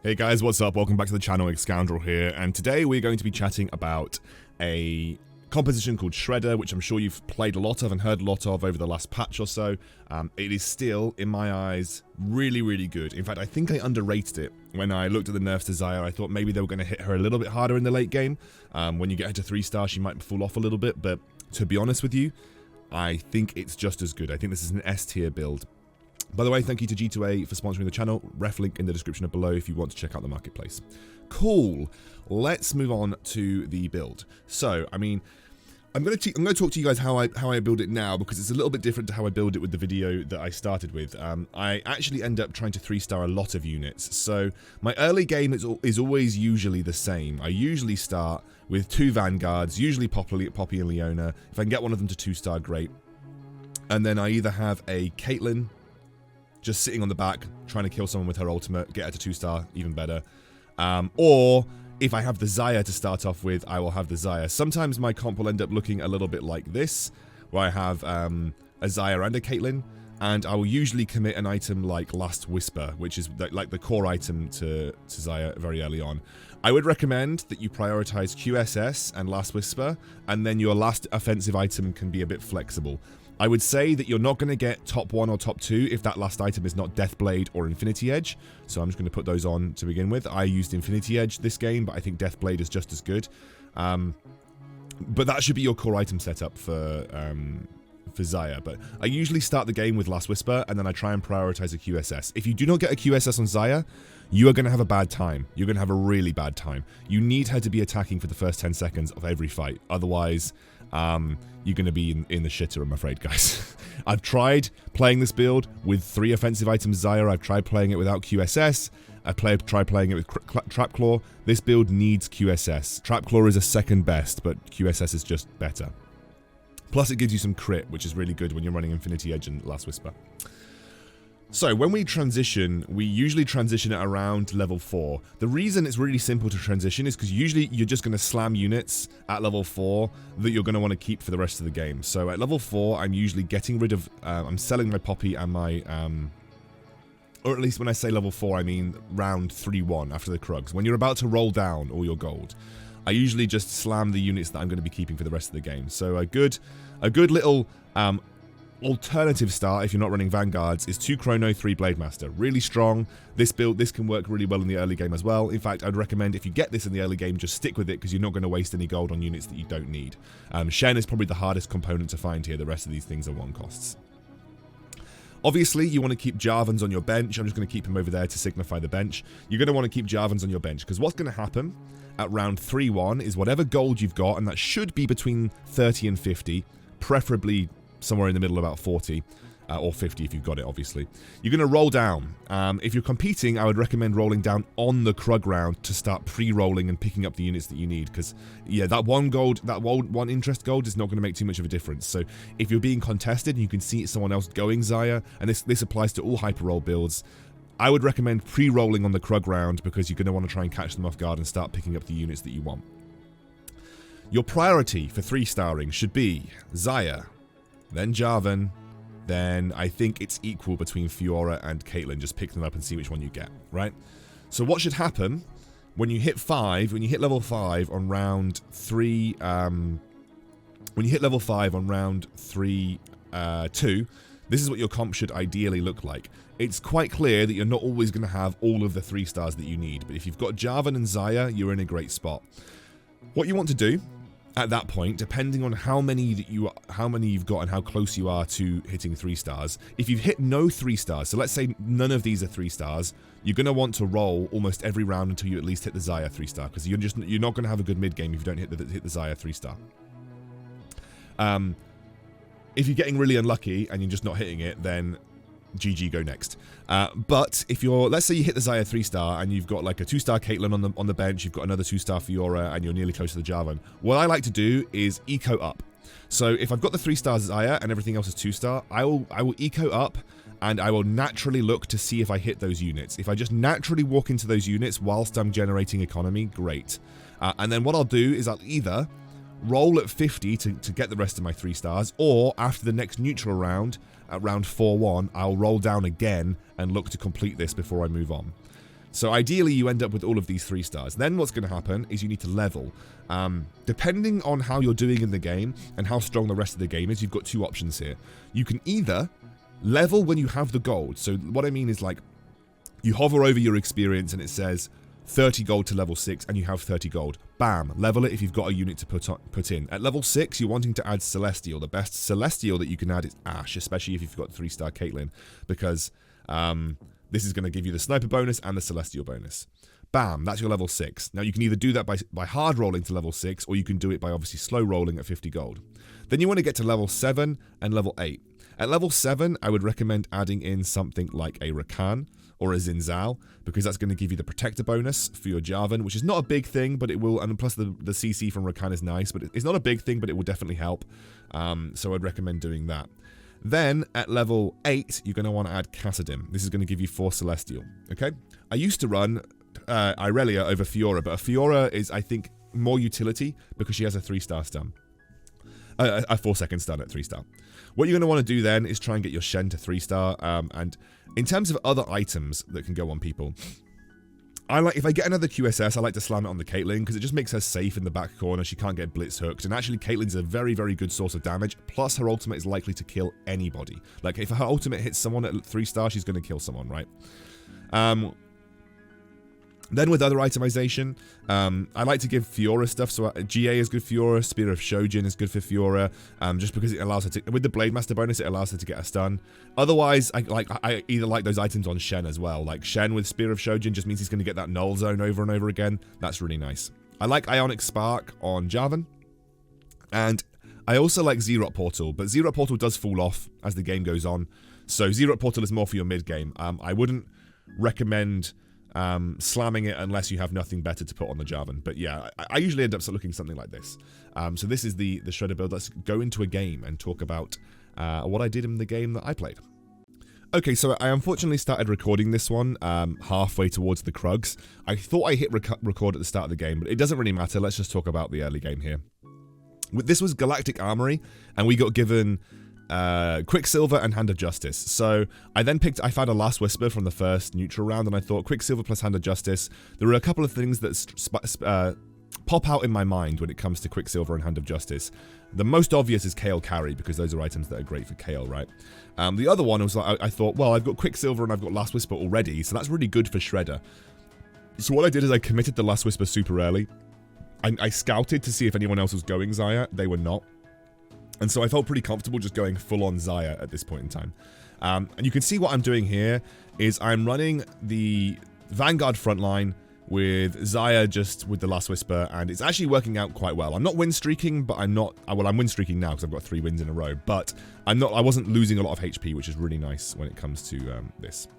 Hey guys, what's up? Welcome back to the channel, Excoundrel here, and today we're going to be chatting about a composition called Shredder, which I'm sure you've played a lot of and heard a lot of over the last patch or so. It is still, in my eyes, really, really good. In fact, I think I underrated it when I looked at the nerfs to Xayah. I thought maybe they were going to hit her a little bit harder in the late game. When you get her to 3-star, she might fall off a little bit, but to be honest with you, I think it's just as good. I think this is an S-tier build. By the way, thank you to G2A for sponsoring the channel. Ref link in the description below if you want to check out the marketplace. Cool. Let's move on to the build. So, I mean, I'm going to talk to you guys how I build it now, because it's a little bit different to how I build it with the video that I started with. I actually end up trying to 3-star a lot of units. So my early game is always usually the same. I usually start with 2 Vanguards, usually Poppy and Leona. If I can get one of them to 2-star, great. And then I either have a Caitlyn just sitting on the back, trying to kill someone with her ultimate, get her to 2-star, even better. Or if I have the Xayah to start off with, I will have the Xayah. Sometimes my comp will end up looking a little bit like this, where I have a Xayah and a Caitlyn, and I will usually commit an item like Last Whisper, which is like the core item to Xayah very early on. I would recommend that you prioritize QSS and Last Whisper, and then your last offensive item can be a bit flexible. I would say that you're not going to get top 1 or top 2 if that last item is not Deathblade or Infinity Edge. So I'm just going to put those on to begin with. I used Infinity Edge this game, but I think Deathblade is just as good. But that should be your core item setup for Xayah. But I usually start the game with Last Whisper, and then I try and prioritize a QSS. If you do not get a QSS on Xayah, you are going to have a bad time. You're going to have a really bad time. You need her to be attacking for the first 10 seconds of every fight. Otherwise, you're going to be in the shitter, I'm afraid, guys. I've tried playing this build with 3 offensive items Xayah. I've tried playing it without QSS. I've tried playing it with Trap Claw. This build needs QSS. Trap Claw is a second best, but QSS is just better. Plus, it gives you some crit, which is really good when you're running Infinity Edge and Last Whisper. So, when we transition, we usually transition at around level 4. The reason it's really simple to transition is because usually you're just going to slam units at level 4 that you're going to want to keep for the rest of the game. So, at level 4, I'm usually getting rid of... I'm selling my Poppy and my... or at least when I say level 4, I mean round 3-1 after the Krugs. When you're about to roll down all your gold, I usually just slam the units that I'm going to be keeping for the rest of the game. So, a good little... alternative start, if you're not running Vanguards, is 2 Chrono, 3 Blademaster. Really strong. This build, this can work really well in the early game as well. In fact, I'd recommend if you get this in the early game, just stick with it, because you're not going to waste any gold on units that you don't need. Shen is probably the hardest component to find here. The rest of these things are 1 costs. Obviously, you want to keep Jarvans on your bench. I'm just going to keep him over there to signify the bench. You're going to want to keep Jarvans on your bench, because what's going to happen at round 3-1 is whatever gold you've got, and that should be between 30 and 50, preferably somewhere in the middle, about 40 or 50 if you've got it, obviously. You're going to roll down. If you're competing, I would recommend rolling down on the Krug round to start pre-rolling and picking up the units that you need, because, yeah, that 1 gold, that 1 interest gold is not going to make too much of a difference. So if you're being contested and you can see someone else going Xayah, and this applies to all hyper-roll builds, I would recommend pre-rolling on the Krug round, because you're going to want to try and catch them off guard and start picking up the units that you want. Your priority for 3-starring should be Xayah, then Jarvan, then I think it's equal between Fiora and Caitlyn. Just pick them up and see which one you get, right? So what should happen when you hit 5, when you hit level 5 on round 3, when you hit level 5 on round 3, 2, this is what your comp should ideally look like. It's quite clear that you're not always going to have all of the 3-stars that you need, but if you've got Jarvan and Xayah, you're in a great spot. What you want to do at that point, depending on how many you've got and how close you are to hitting 3-stars, if you've hit no 3-stars, so let's say none of these are 3-stars, you're going to want to roll almost every round until you at least hit the Xayah 3-star, because you're not going to have a good mid game if you don't hit the Xayah 3-star. If you're getting really unlucky and you're just not hitting it, then GG, go next. But if let's say you hit the Xayah 3-star and you've got like a 2-star Caitlyn on the bench, you've got another 2-star Fiora, and you're nearly close to the Jarvan. What I like to do is eco up. So if I've got the 3-stars Xayah and everything else is 2-star, I will eco up, and I will naturally look to see if I hit those units. If I just naturally walk into those units whilst I'm generating economy, great. And then what I'll do is I'll either roll at 50 to get the rest of my 3-stars, or after the next neutral round, at round 4-1, I'll roll down again and look to complete this before I move on. So ideally you end up with all of these 3 stars. Then what's going to happen is you need to level. Depending on how you're doing in the game and how strong the rest of the game is, you've got 2 options here. You can either level when you have the gold. So what I mean is, like, you hover over your experience and it says 30 gold to level 6 and you have 30 gold. Bam, level it if you've got a unit to put in. At level 6, you're wanting to add Celestial. The best Celestial that you can add is Ash, especially if you've got 3-star Caitlyn, because this is going to give you the sniper bonus and the Celestial bonus. Bam, that's your level 6. Now you can either do that by hard rolling to level 6, or you can do it by obviously slow rolling at 50 gold. Then you want to get to level 7 and level 8. At level 7, I would recommend adding in something like a Rakan or a Zinzal, because that's going to give you the protector bonus for your Jarvan, which is not a big thing, but it will, and plus the CC from Rakan is nice, but it's not a big thing, but it will definitely help. So I'd recommend doing that. Then, at level 8, you're going to want to add Kassadin. This is going to give you 4 Celestial, okay? I used to run Irelia over Fiora, but a Fiora is, I think, more utility because she has a 3-star stun. A 4-second stun at 3-star. What you're going to want to do then is try and get your Shen to 3-star, and in terms of other items that can go on people, if I get another QSS, I like to slam it on the Caitlyn, because it just makes her safe in the back corner. She can't get blitz hooked, and actually Caitlyn's a very, very good source of damage, plus her ultimate is likely to kill anybody. Like, if her ultimate hits someone at 3-star, she's going to kill someone, right? Then with other itemization, I like to give Fiora stuff. So GA is good for Fiora, Spear of Shojin is good for Fiora, just because it allows her to, with the Blade Master bonus, it allows her to get a stun. Otherwise, I either like those items on Shen as well. Like Shen with Spear of Shojin just means he's going to get that null zone over and over again. That's really nice. I like Ionic Spark on Jarvan, and I also like Xerot Portal, but Xerot Portal does fall off as the game goes on. So Xerot Portal is more for your mid game. I wouldn't recommend slamming it unless you have nothing better to put on the Jarvan. But yeah, I usually end up looking something like this. So this is the Shredder build. Let's go into a game and talk about what I did in the game that I played. Okay, so I unfortunately started recording this one halfway towards the Krugs. I thought I hit record at the start of the game, but it doesn't really matter. Let's just talk about the early game here. This was Galactic Armory, and we got given Quicksilver and Hand of Justice. So I found a Last Whisper from the first neutral round, and I thought Quicksilver plus Hand of Justice. There were a couple of things that pop out in my mind when it comes to Quicksilver and Hand of Justice. The most obvious is Kayle Carry, because those are items that are great for Kayle, right? The other one was like, I thought, well, I've got Quicksilver and I've got Last Whisper already, so that's really good for Shredder. So what I did is I committed the Last Whisper super early. I scouted to see if anyone else was going Xayah. They were not. And so I felt pretty comfortable just going full-on Xayah at this point in time. And you can see what I'm doing here is I'm running the Vanguard frontline with Xayah just with the Last Whisper, and it's actually working out quite well. I'm not win streaking, but I'm win streaking now because I've got 3 wins in a row, but I wasn't losing a lot of HP, which is really nice when it comes to this.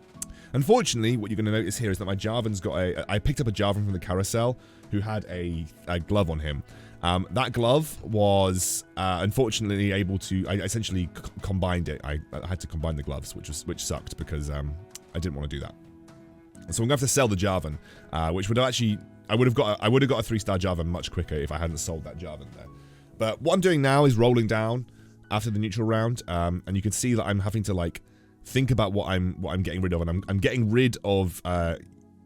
Unfortunately, what you're going to notice here is that my Jarvan's got I picked up a Jarvan from the carousel who had a glove on him. That glove was unfortunately able to, I essentially combined it. I had to combine the gloves, which sucked because I didn't want to do that. So I'm going to have to sell the Jarvan, which would actually, I would have got a 3-star Jarvan much quicker if I hadn't sold that Jarvan there. But what I'm doing now is rolling down after the neutral round, and you can see that I'm having to like think about what I'm getting rid of, and I'm getting rid of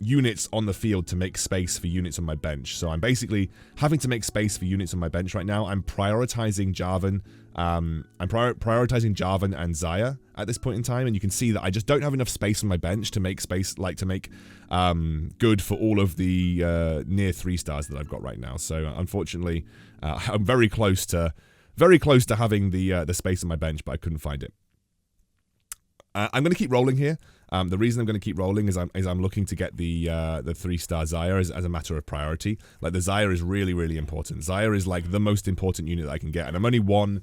units on the field to make space for units on my bench. So I'm basically having to make space for units on my bench right now. I'm prioritizing Jarvan. I'm prioritizing Jarvan and Xayah at this point in time, and you can see that I just don't have enough space on my bench to make space, good for all of the near 3-stars that I've got right now. So unfortunately, I'm very close to having the space on my bench, but I couldn't find it. I'm going to keep rolling here. The reason I'm going to keep rolling is I'm looking to get the 3-star Xayah as a matter of priority. Like, the Xayah is really, really important. Xayah is like the most important unit that I can get, and I'm only one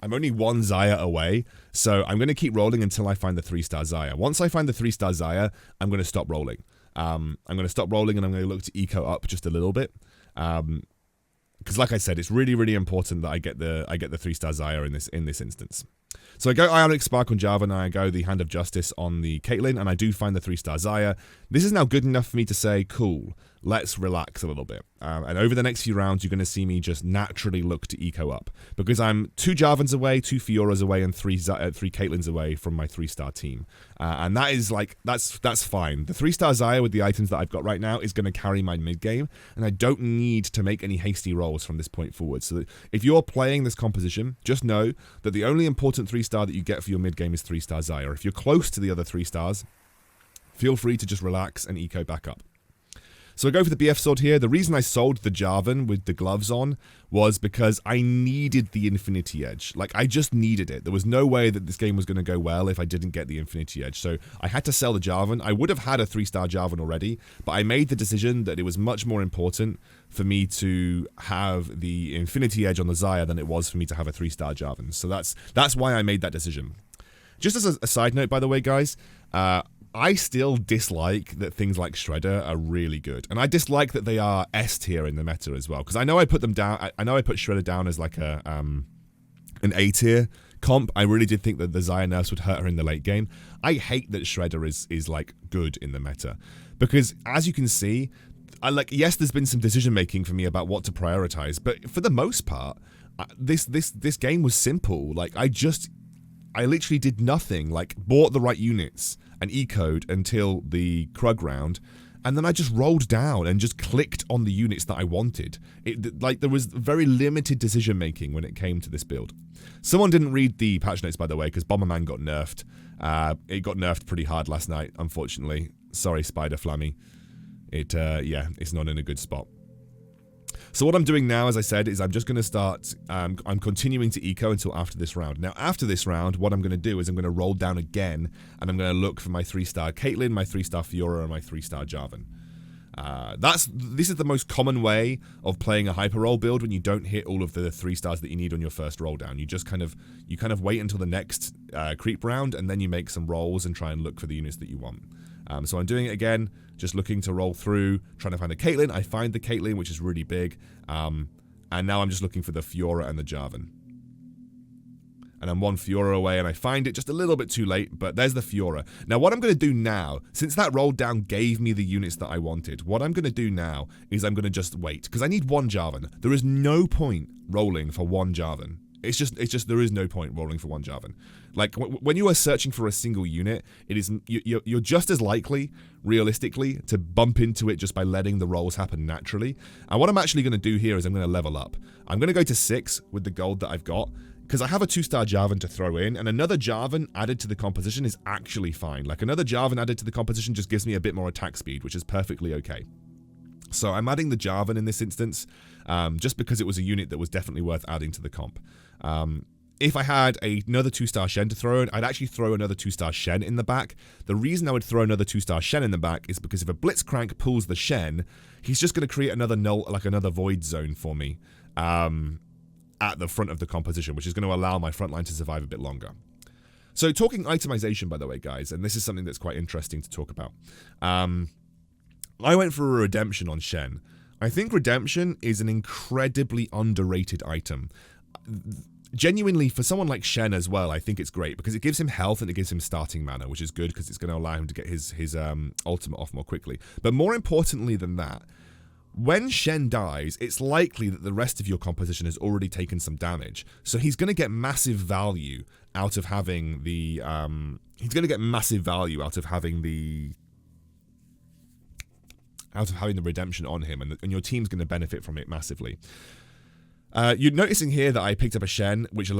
Xayah away, so I'm going to keep rolling until I find the 3-star Xayah. Once I find the 3-star Xayah, I'm going to stop rolling. I'm going to stop rolling, and I'm going to look to eco up just a little bit. Because like I said, it's really, really important that I get the 3-star Xayah in this instance. So I go Ionic Spark on Jarvan, and I go the Hand of Justice on the Caitlyn, and I do find the 3-star Xayah. This is now good enough for me to say, cool, let's relax a little bit. And over the next few rounds, you're going to see me just naturally look to eco up. Because I'm 2 Jarvans away, 2 Fioras away, and 3 Caitlyns away from my 3-star team. And that is like, that's fine. The 3-star Xayah with the items that I've got right now is going to carry my mid-game, and I don't need to make any hasty rolls from this point forward. So if you're playing this composition, just know that the only important 3-star that you get for your mid-game is 3-star Xayah. If you're close to the other 3 stars, feel free to just relax and eco back up. So I go for the BF sword here. The reason I sold the Jarvan with the gloves on was because I needed the Infinity Edge. Like, I just needed it. There was no way that this game was going to go well if I didn't get the Infinity Edge. So I had to sell the Jarvan. I would have had a 3-star Jarvan already, but I made the decision that it was much more important for me to have the Infinity Edge on the Xayah than it was for me to have a 3-star Jarvan. So that's why I made that decision. Just as a side note, by the way, guys, I still dislike that things like Shredder are really good, and I dislike that they are S tier in the meta as well. Because I know I put them down. I know I put Shredder down as like an A tier comp. I really did think that the Xayah nerfs would hurt her in the late game. I hate that Shredder is like good in the meta, because as you can see, yes, there's been some decision making for me about what to prioritize, but for the most part, this game was simple. Like I literally did nothing. Like bought the right units and ecoed until the Krug round, and then I just rolled down and just clicked on the units that I wanted. There was very limited decision making when it came to this build. Someone didn't read the patch notes, by the way, because Bomberman got nerfed. It got nerfed pretty hard last night, unfortunately. Sorry, Spider Flammy. Yeah, it's not in a good spot. So what I'm doing now, as I said, is I'm just going to start, I'm continuing to eco until after this round. Now, after this round, what I'm going to do is I'm going to roll down again, and I'm going to look for my 3-star Caitlyn, my 3-star Fiora, and my 3-star Jarvan. This is the most common way of playing a hyper roll build when you don't hit all of the 3 stars that you need on your first roll down. You just kind of wait until the next creep round, and then you make some rolls and try and look for the units that you want. So I'm doing it again, just looking to roll through, trying to find a Caitlyn. I find the Caitlyn, which is really big, and now I'm just looking for the Fiora and the Jarvan. And I'm 1 Fiora away, and I find it just a little bit too late, but there's the Fiora. Now, what I'm going to do now, since that roll down gave me the units that I wanted, what I'm going to do now is I'm going to just wait, because I need 1 Jarvan. There is no point rolling for 1 Jarvan. It's just there is no point rolling for 1 Jarvan. Like when you are searching for a single unit, it is you're just as likely, realistically, to bump into it just by letting the rolls happen naturally. And what I'm actually going to do here is I'm going to level up. I'm going to go to 6 with the gold that I've got, because I have a 2-star Jarvan to throw in, and another Jarvan added to the composition is actually fine. Like another Jarvan added to the composition just gives me a bit more attack speed, which is perfectly okay. So I'm adding the Jarvan in this instance, just because it was a unit that was definitely worth adding to the comp. If I had another 2-star Shen to throw in, I'd actually throw another 2-star Shen in the back. The reason I would throw another 2-star Shen in the back is because if a Blitzcrank pulls the Shen, he's just going to create another null, like another void zone for me at the front of the composition, which is going to allow my front line to survive a bit longer. So talking itemization, by the way, guys, and this is something that's quite interesting to talk about. I went for a redemption on Shen. I think redemption is an incredibly underrated item. Genuinely, for someone like Shen as well, I think it's great because it gives him health and it gives him starting mana, which is good because it's going to allow him to get his ultimate off more quickly. But more importantly than that, when Shen dies, it's likely that the rest of your composition has already taken some damage. So he's going to get massive value out of having the redemption on him, and your team's going to benefit from it massively. You're noticing here that I picked up a Shen, which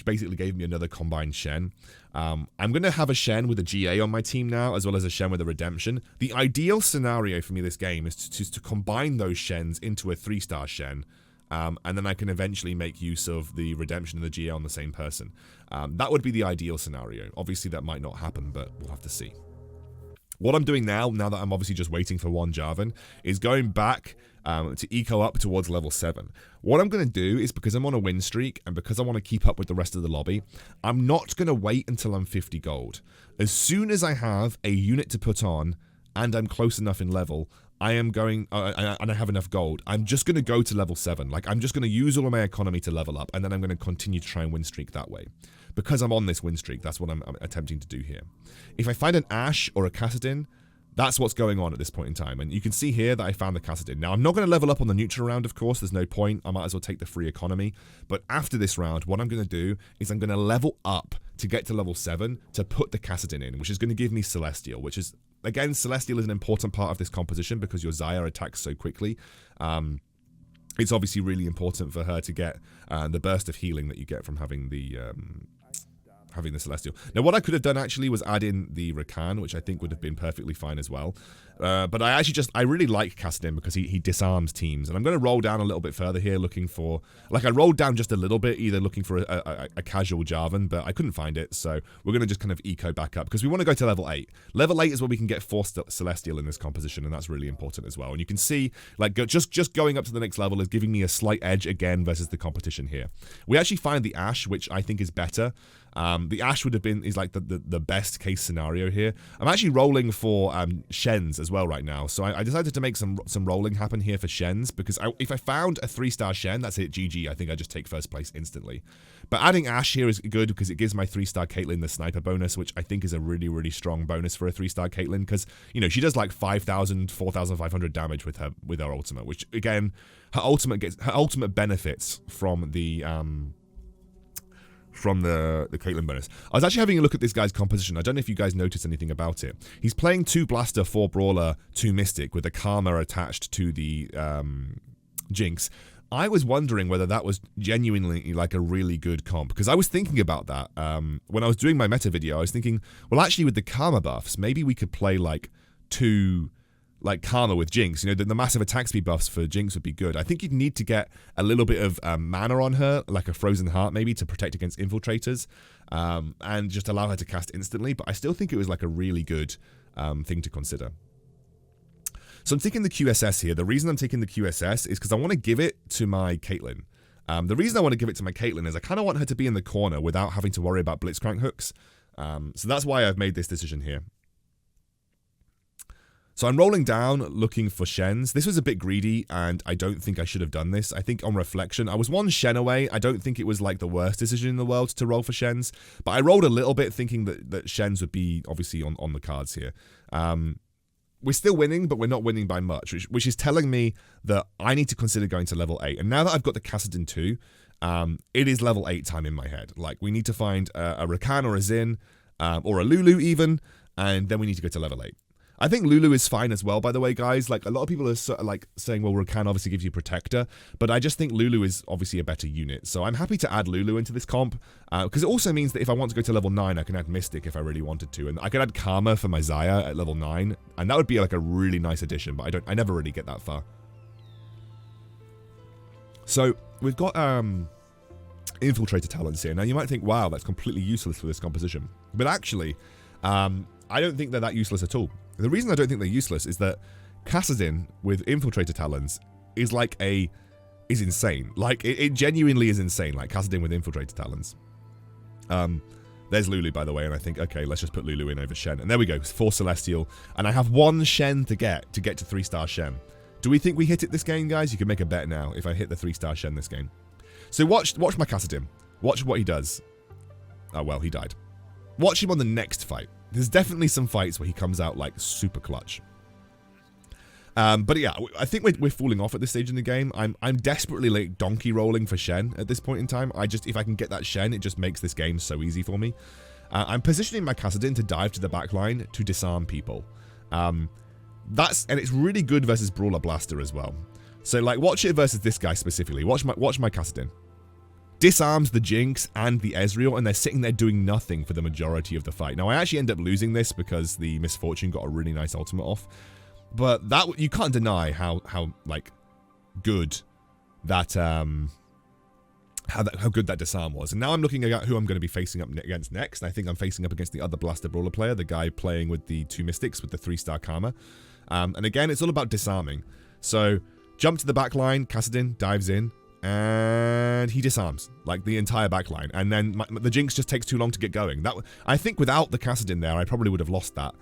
basically gave me another combined Shen. I'm going to have a Shen with a GA on my team now, as well as a Shen with a redemption. The ideal scenario for me this game is to combine those Shens into a 3-star Shen, and then I can eventually make use of the redemption and the GA on the same person. That would be the ideal scenario. Obviously, that might not happen, but we'll have to see. What I'm doing now that I'm obviously just waiting for 1 Jarvan, is going back to eco up towards level 7. What I'm going to do is, because I'm on a win streak and because I want to keep up with the rest of the lobby, I'm not going to wait until I'm 50 gold. As soon as I have a unit to put on and I'm close enough in level, I am going, and I have enough gold, I'm just going to go to level 7. Like, I'm just going to use all of my economy to level up, and then I'm going to continue to try and win streak that way. because I'm on this win streak, that's what I'm attempting to do here. If I find an Ashe or a Kassadin, that's what's going on at this point in time. And you can see here that I found the Kassadin. Now, I'm not going to level up on the neutral round, of course. There's no point. I might as well take the free economy. But after this round, what I'm going to do is I'm going to level up to get to level 7 to put the Kassadin in, which is going to give me Celestial, which is, again, Celestial is an important part of this composition because your Xayah attacks so quickly. It's obviously really important for her to get the burst of healing that you get from having the Celestial. Now, what I could have done actually was add in the Rakan, which I think would have been perfectly fine as well. But I really like Kassadin because he disarms teams. And I'm going to roll down a little bit further here looking for, like I rolled down just a little bit, either looking for a casual Jarvan, but I couldn't find it. So we're going to just kind of eco back up because we want to go to level 8. Level 8 is where we can get 4 Celestial in this composition, and that's really important as well. And you can see, like, just going up to the next level is giving me a slight edge again versus the competition here. We actually find the Ashe, which I think is better. The Ashe would have been is like the best case scenario here. I'm actually rolling for Shen's as well right now, so I decided to make some rolling happen here for Shen's because if I found a 3-star Shen, that's it, GG. I think I just take first place instantly. But adding Ashe here is good because it gives my 3-star Caitlyn the sniper bonus, which I think is a really strong bonus for a 3-star Caitlyn because you know she does like 5,000, 4,500 damage with her ultimate, which again her ultimate benefits from the Caitlyn bonus. I was actually having a look at this guy's composition. I don't know if you guys noticed anything about it. He's playing 2 Blaster, 4 Brawler, 2 Mystic with a Karma attached to the Jinx. I was wondering whether that was genuinely like a really good comp because I was thinking about that when I was doing my meta video. I was thinking, well, actually with the Karma buffs, maybe we could play like 2 like Karma with Jinx. You know, the massive attack speed buffs for Jinx would be good. I think you'd need to get a little bit of mana on her, like a Frozen Heart maybe, to protect against infiltrators, and just allow her to cast instantly. But I still think it was like a really good thing to consider. So I'm taking the QSS here. The reason I'm taking the QSS is because I want to give it to my Caitlyn. The reason I want to give it to my Caitlyn is I kind of want her to be in the corner without having to worry about Blitzcrank hooks. So that's why I've made this decision here. So I'm rolling down, looking for Shen's. This was a bit greedy, and I don't think I should have done this. I think on reflection, I was 1 Shen away. I don't think it was like the worst decision in the world to roll for Shen's, but I rolled a little bit thinking that Shen's would be obviously on the cards here. We're still winning, but we're not winning by much, which is telling me that I need to consider going to level 8. And now that I've got the Kassadin too, it is level 8 time in my head. Like, we need to find a Rakan or a Xin, or a Lulu even, and then we need to go to level 8. I think Lulu is fine as well, by the way, guys. Like, a lot of people are sort of like saying, well, Rakan obviously gives you Protector, but I just think Lulu is obviously a better unit. So I'm happy to add Lulu into this comp, because it also means that if I want to go to level 9, I can add Mystic if I really wanted to, and I could add Karma for my Xayah at level 9, and that would be like a really nice addition, but I never really get that far. So we've got Infiltrator talents here. Now you might think, wow, that's completely useless for this composition, but actually, I don't think they're that useless at all. The reason I don't think they're useless is that Kassadin with Infiltrator talents is insane. Like, it genuinely is insane, like Kassadin with Infiltrator talents. There's Lulu, by the way, and I think, okay, let's just put Lulu in over Shen. And there we go, 4 Celestial. And I have 1 Shen to get to 3-star Shen. Do we think we hit it this game, guys? You can make a bet now if I hit the 3-star Shen this game. So watch my Kassadin. Watch what he does. Oh, well, he died. Watch him on the next fight. There's definitely some fights where he comes out like super clutch. But yeah, I think we're falling off at this stage in the game. I'm desperately like donkey rolling for Shen at this point in time. If I can get that Shen, it just makes this game so easy for me. I'm positioning my Kassadin to dive to the back line to disarm people. And it's really good versus Brawler Blaster as well. So like, watch it versus this guy specifically. Watch my Kassadin. Disarms the Jinx and the Ezreal, and they're sitting there doing nothing for the majority of the fight. Now, I actually end up losing this because the Misfortune got a really nice ultimate off. But that, you can't deny how like good that how good that disarm was. And now I'm looking at who I'm going to be facing up against next. And I think I'm facing up against the other Blaster Brawler player, the guy playing with the 2 Mystics with the 3-star Karma. And again, it's all about disarming. So jump to the back line, Kassadin dives in, and he disarms like the entire backline, and then the Jinx just takes too long to get going. I think without the Kassadin there, I probably would have lost that.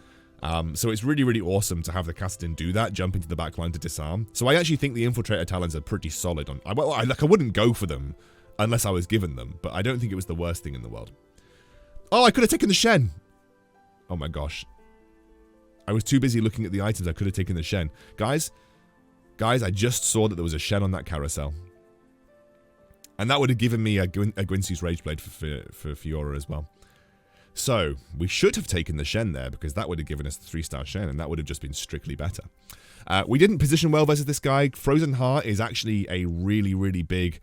So it's really awesome to have the Kassadin do that, jump into the backline to disarm. So I actually think the Infiltrator talents are pretty solid. I wouldn't go for them unless I was given them, but I don't think it was the worst thing in the world. Oh, I could have taken the Shen. Oh my gosh. I was too busy looking at the items. I could have taken the Shen. Guys, I just saw that there was a Shen on that carousel. And that would have given me a Gwynsu's Rageblade for Fiora as well. So, we should have taken the Shen there, because that would have given us the 3-star Shen, and that would have just been strictly better. We didn't position well versus this guy. Frozen Heart is actually a really, really big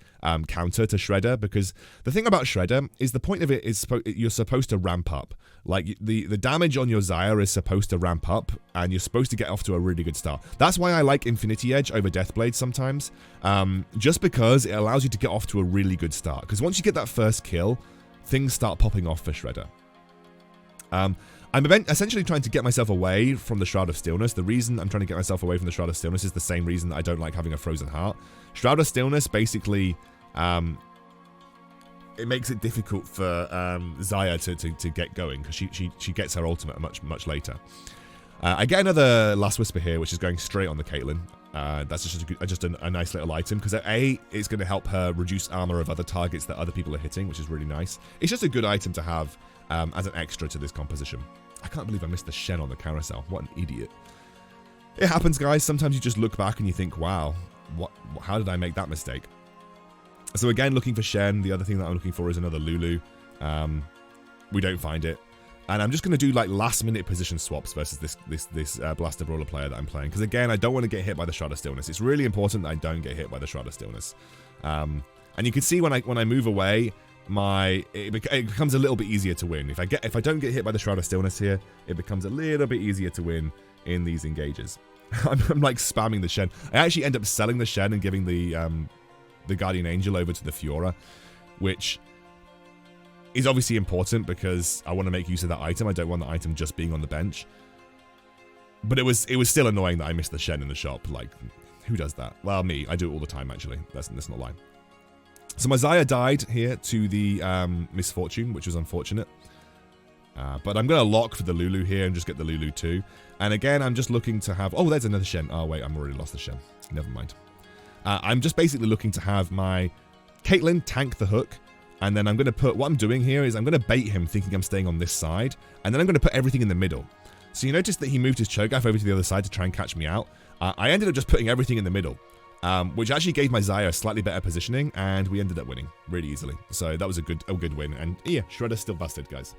counter to Shredder, because the thing about Shredder is the point of it is you're supposed to ramp up. Like, the damage on your Xayah is supposed to ramp up, and you're supposed to get off to a really good start. That's why I like Infinity Edge over Deathblade sometimes, just because it allows you to get off to a really good start. Because once you get that first kill, things start popping off for Shredder. I'm essentially trying to get myself away from the Shroud of Stillness. The reason I'm trying to get myself away from the Shroud of Stillness is the same reason that I don't like having a Frozen Heart. Shroud of Stillness basically, it makes it difficult for Xayah to get going, because she gets her ultimate much later. I get another Last Whisper here, which is going straight on the Caitlyn. That's just a nice little item, because A, it's going to help her reduce armor of other targets that other people are hitting, which is really nice. It's just a good item to have as an extra to this composition. I can't believe I missed the Shen on the carousel. What an idiot. It happens, guys. Sometimes you just look back and you think, wow, how did I make that mistake? So again, looking for Shen. The other thing that I'm looking for is another Lulu. We don't find it. And I'm just going to do like last minute position swaps versus this Blaster Brawler player that I'm playing. Because again, I don't want to get hit by the Shroud of Stillness. It's really important that I don't get hit by the Shroud of Stillness. And you can see when I move away, it becomes a little bit easier to win. If I don't get hit by the Shroud of Stillness here, it becomes a little bit easier to win in these engages. I'm like spamming the Shen. I actually end up selling the Shen and giving the Guardian Angel over to the Fiora, which is obviously important because I want to make use of that item. I don't want the item just being on the bench. But it was still annoying that I missed the Shen in the shop. Like, who does that? Well, me. I do it all the time, actually. That's not lie. So my Xayah died here to the Misfortune, which was unfortunate. But I'm going to lock for the Lulu here and just get the Lulu too. And again, I'm just looking to have... Oh, there's another Shen. Oh, wait, I've already lost the Shen. Never mind. I'm just basically looking to have my Caitlyn tank the hook. And then I'm going to put... What I'm doing here is I'm going to bait him thinking I'm staying on this side. And then I'm going to put everything in the middle. So you notice that he moved his Cho'Gath over to the other side to try and catch me out. I ended up just putting everything in the middle. Which actually gave my Xayah slightly better positioning, and we ended up winning really easily. So that was a good win. And yeah, Shredder's still busted, guys.